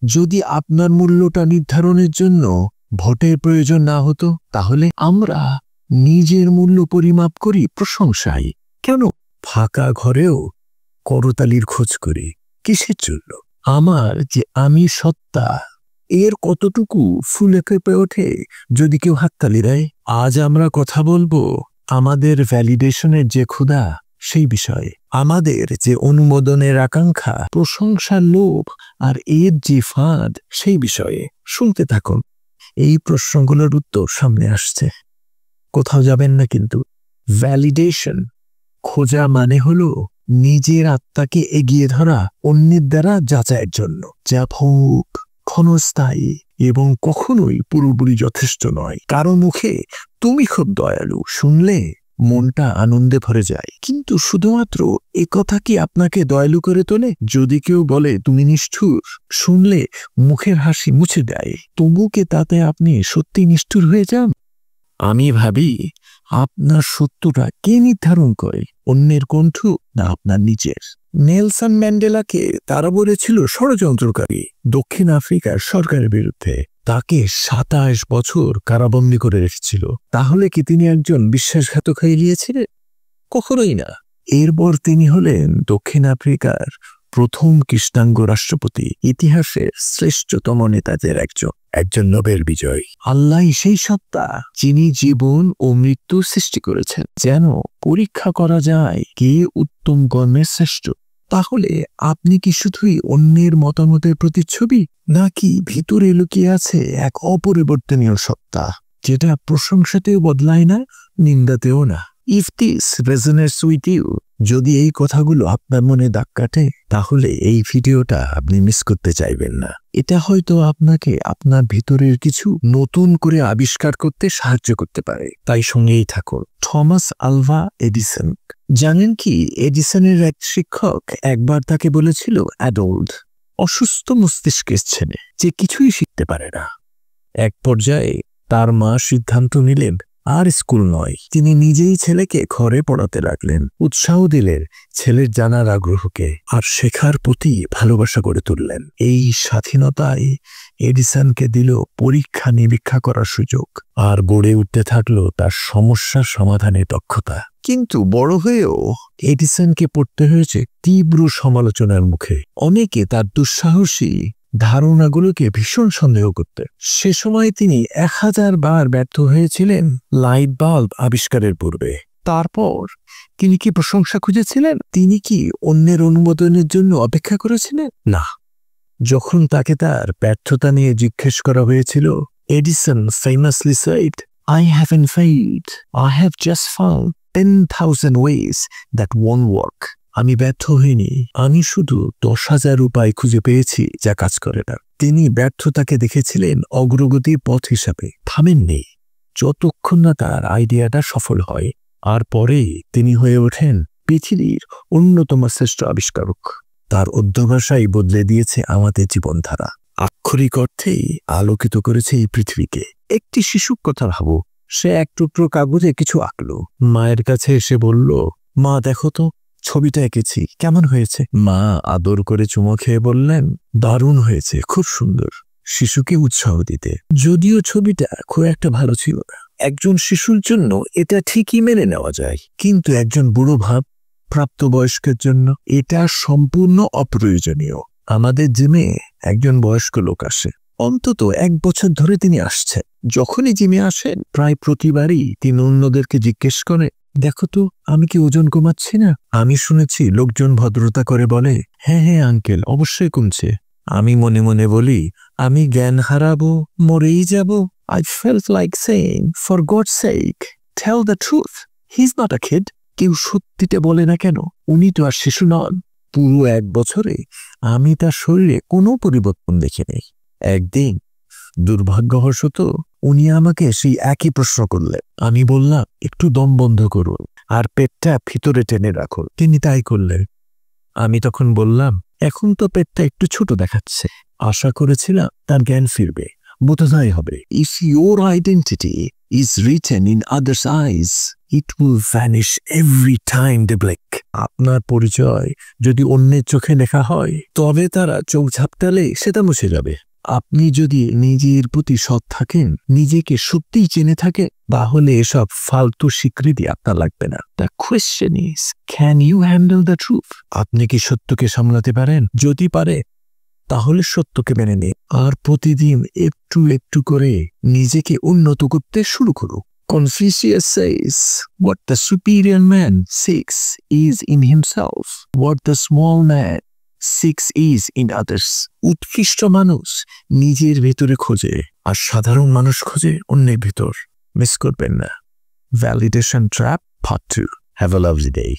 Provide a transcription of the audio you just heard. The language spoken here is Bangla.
যদি আপনার মূল্যটা নির্ধারণের জন্য ভোটের প্রয়োজন না হতো, তাহলে আমরা নিজের মূল্য পরিমাপ করি প্রশংসায়। কেন? ফাঁকা ঘরেও করতালির খোঁজ করি কিসের জন্য? আমার যে আমি সত্তা, এর কতটুকু ফুলে কেঁপে ওঠে যদি কেউ হাততালি দেয়। আজ আমরা কথা বলবো আমাদের ভ্যালিডেশনের যে ক্ষুধা সেই বিষয়ে, আমাদের যে অনুমোদনের আকাঙ্ক্ষা, প্রশংসার লোভ আর এর যে ফাঁদ সেই বিষয়ে। শুনতে থাকুন, এই প্রশ্নগুলোর উত্তর সামনে আসছে। কোথাও যাবেন না কিন্তু। ভ্যালিডেশন খোঁজা মানে হলো নিজের আত্মাকে এগিয়ে ধরা অন্যের দ্বারা যাচাইয়ের জন্য, যা ভোগ, ক্ষণস্থায়ী এবং কখনোই পুরোপুরি যথেষ্ট নয়। কারো মুখে তুমি খুব দয়ালু শুনলে মনটা আনন্দে ভরে যায়, কিন্তু শুধুমাত্র এ কথা কি আপনাকে দয়ালু করে তোলে? যদি কেউ বলে তুমি নিষ্ঠুর, শুনলে মুখের হাসি মুছে দেয়, তবুকে তাতে আপনি সত্যি নিষ্ঠুর হয়ে যান? আমি ভাবি, আপনার সত্যটা কে নির্ধারণ করে? অন্যের কণ্ঠ না আপনার নিজের? নেলসন ম্যান্ডেলাকে তারা বলেছিল ষড়যন্ত্রকারী দক্ষিণ আফ্রিকার সরকারের বিরুদ্ধে। তাকে ২৭ বছর কারাবন্দী করে রেখেছিল। তাহলে কি তিনি একজন বিশ্বাসঘাতক হয়ে গিয়েছিলেন? কখনোই না। এরপর তিনি হলেন দক্ষিণ আফ্রিকার প্রথম কৃষ্ণাঙ্গ রাষ্ট্রপতি, ইতিহাসের শ্রেষ্ঠতম নেতাদের একজন নোবেল বিজয়ী। আল্লাহ সেই সত্তা যিনি জীবন ও মৃত্যু সৃষ্টি করেছেন যেন পরীক্ষা করা যায় কে উত্তম কর্মের শ্রেষ্ঠ। তাহলে আপনি কি শুধুই অন্যের মতামতের প্রতিচ্ছবি, নাকি ভিতরে লুকিয়ে আছে এক অপরিবর্তনীয় সত্তা যেটা প্রশংসাতেও বদলায় না, নিন্দাতেও না? If this resonates with you, যদি এই কথাগুলো আপনার মনে দাগ কাটে, তাহলে এই ভিডিওটা আপনি মিস করতে চাইবেন না। এটা হয়তো আপনাকে আপনার ভিতরের কিছু নতুন করে আবিষ্কার করতে সাহায্য করতে পারে। তাই সঙ্গেই থাকুন। Thomas Alva Edison. জানেন কি, এডিসনের এক শিক্ষক একবার তাকে বলেছিল অ্যাডল্ট, অসুস্থ মস্তিষ্কের ছেলে যে কিছুই শিখতে পারে না। এক পর্যায়ে তার মা সিদ্ধান্ত নিলেন আর স্কুল নয়, তিনি নিজেই ছেলেকে ঘরে পড়াতে লাগলেন। উৎসাহ দিলেন ছেলের জানার আগ্রহকে আর শেখার প্রতি ভালোবাসা গড়ে তুললেন। এই স্বাধীনতায় এডিসনকে দিল পরীক্ষা নিরীক্ষা করার সুযোগ, আর গড়ে উঠতে থাকলো তার সমস্যার সমাধানের দক্ষতা। কিন্তু বড় হয়েও এডিসনকে পড়তে হয়েছে তীব্র সমালোচনার মুখে। অনেকে তার দুঃসাহসী ধারণাগুলোকে ভীষণ সন্দেহ করতে। সে সময় তিনি ১০০০ বার ব্যর্থ হয়েছিলেন লাইট বাল্ব আবিষ্কারের পূর্বে। তারপর তিনি কি প্রশংসা খুঁজেছিলেন? তিনি কি অন্যের অনুমোদনের জন্য অপেক্ষা করেছিলেন? না। যখন তাকে তার ব্যর্থতা নিয়ে জিজ্ঞেস করা হয়েছিল, Edison famously said, I haven't failed. I have just found 10,000 ways that won't work. আমি ব্যর্থ হইনি, আমি শুধু ১০,০০০ উপায় খুঁজে পেয়েছি যা কাজ করে না। তিনি ব্যর্থতাকে দেখেছিলেন অগ্রগতির পথ হিসাবে, থামেননি যতক্ষণ না তার আইডিয়াটা সফল হয়। আর পরে তিনি হয়ে ওঠেন পৃথিবীর অন্যতম শ্রেষ্ঠ আবিষ্কারক। তার অধ্যবসায় বদলে দিয়েছে আমাদের জীবনধারা, আক্ষরিক অর্থেই আলোকিত করেছে এই পৃথিবীকে। একটি শিশুর কথা ভাবো, সে এক টুকরো কাগজে কিছু আঁকলো। মায়ের কাছে এসে বলল, মা দেখো তো ছবিটা এঁকেছি, কেমন হয়েছে? মা আদর করে চুমো খেয়ে বললেন, দারুণ হয়েছে, খুব সুন্দর। শিশুকে উৎসাহ দিতে, যদিও ছবিটা খুব একটা ভালো ছিল না। একজন শিশুর জন্য এটা ঠিকই মেনে নেওয়া যায়, কিন্তু একজন বুড়ো প্রাপ্তবয়স্কের জন্য এটা সম্পূর্ণ অপ্রয়োজনীয়। আমাদের জিমে একজন বয়স্ক লোক আসে, অন্তত ১ বছর ধরে তিনি আসছেন। যখনই জিমে আসেন প্রায় প্রতিবারই তিনি অন্যদেরকে জিজ্ঞেস করে, দেখো তো আমি কি ওজন কমাচ্ছি না? আমি শুনেছি লোকজন ভদ্রতা করে বলে, হ্যাঁ হ্যাঁ আঙ্কেল, অবশ্যই কমছে। আমি মনে মনে বলি, আমি জ্ঞান হারাবো, মরেই যাব। I felt like saying, for God's sake, tell the truth. He's not a kid. কেউ সত্যিটা বলে না কেন? উনি তো আর শিশু নন। পুরো ১ বছরে আমি তার শরীরে কোনো পরিবর্তন দেখিনি। একদিন দুর্ভাগ্যবশত উনি আমাকে সেই একই প্রশ্ন করলেন। আমি বললাম, একটু দম বন্ধ করুন আর পেটটা ভিতরে টেনে রাখুন। তিনি তাই করলেন। আমি তখন বললাম, এখন তো পেটটা একটু ছোট দেখাচ্ছে। আশা করেছিলাম তার জ্ঞান ফিরবে। বোঝাই হবে। If your identity is written in others' eyes, it will vanish every time they blink. আপনার পরিচয় যদি অন্যের চোখে লেখা হয় তবে তারা চোখ ঝাপটালে সেটা মুছে যাবে। আপনি যদি নিজের প্রতি সৎ থাকেন, নিজেকে সত্যিই চিনে থাকে, তাহলে এসব ফালতু স্বীকৃতি আপনার লাগবে না। The question is, can you handle the truth? আপনি কি সত্যকে সামলাতে পারেন? যদি পারে তাহলে সত্যকে মেনে নিন আর প্রতিদিন একটু একটু করে নিজেকে উন্নত করতে শুরু করুন। Confucius says, what the superior man seeks is in himself, what the small man seeks is in others. উৎকৃষ্ট মানুষ নিজের ভেতরে খোঁজে আর সাধারণ মানুষ খোঁজে অন্যের ভেতর। মিস করবেন না। Validation Trap Part 2. Have a lovely day.